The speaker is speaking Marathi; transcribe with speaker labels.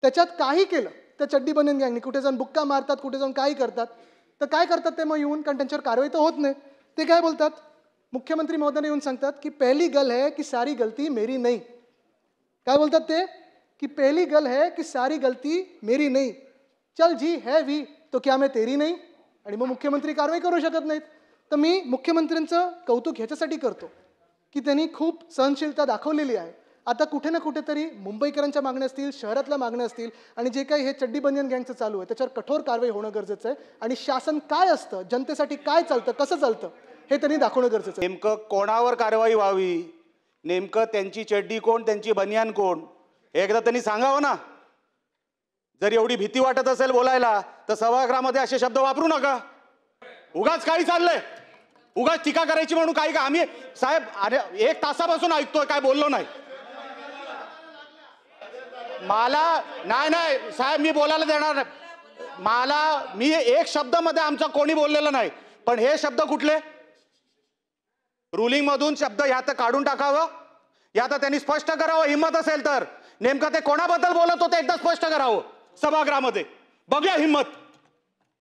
Speaker 1: त्याच्यात काही केलं त्या चड्डी बनियन गँगनी, कुठे जाऊन बुक्का मारतात, कुठे जाऊन काही करतात, तर काय करतात ते मग येऊन, कारण त्यांच्यावर कारवाई तर होत नाही, ते काय बोलतात, मुख्यमंत्री महोदयाने येऊन सांगतात की पहली गल है की सारी गलती मेरी नहीं. काय बोलतात ते की पहली गल है की सारी गलती मेरी नहीं, चल जी है वी तो क्या मैं तेरी नहीं. आणि मग मुख्यमंत्री कारवाई करू शकत नाहीत. तर मी मुख्यमंत्र्यांचं कौतुक ह्याच्यासाठी करतो की त्यांनी खूप सहनशीलता दाखवलेली आहे. आता कुठे ना कुठेतरी मुंबईकरांच्या मागण्या असतील, शहरातल्या मागण्या असतील, आणि जे काही हे चड्डी बनियन गँगचं चालू आहे त्याच्यावर कठोर कारवाई होणं गरजेचं आहे. आणि शासन काय असतं, जनतेसाठी काय चालतं, कसं चालतं, हे त्यांनी दाखवणं गरजेचं आहे.
Speaker 2: नेमकं कोणावर कारवाई व्हावी, नेमकं त्यांची चड्डी कोण, त्यांची बनियान कोण, हे एकदा त्यांनी सांगावं ना. जर एवढी भीती वाटत असेल बोलायला तर सभागृहामध्ये असे शब्द वापरू नका. उगाच काही चाललंय, उगाच टीका करायची म्हणून काही का. आम्ही साहेब अरे 1 तासापासून ऐकतोय, काय बोललो नाही. मला नाही साहेब, मी बोलायला देणार नाही. मी एक शब्द मध्ये आमचा कोणी बोललेलं नाही, पण हे शब्द कुठले, रुलिंग मधून शब्द या तर काढून टाकावं, या तर त्यांनी स्पष्ट करावं. हिम्मत असेल तर नेमकं ते कोणाबद्दल बोलत होते एकदा स्पष्ट करावं सभागृहामध्ये, बघूया हिम्मत.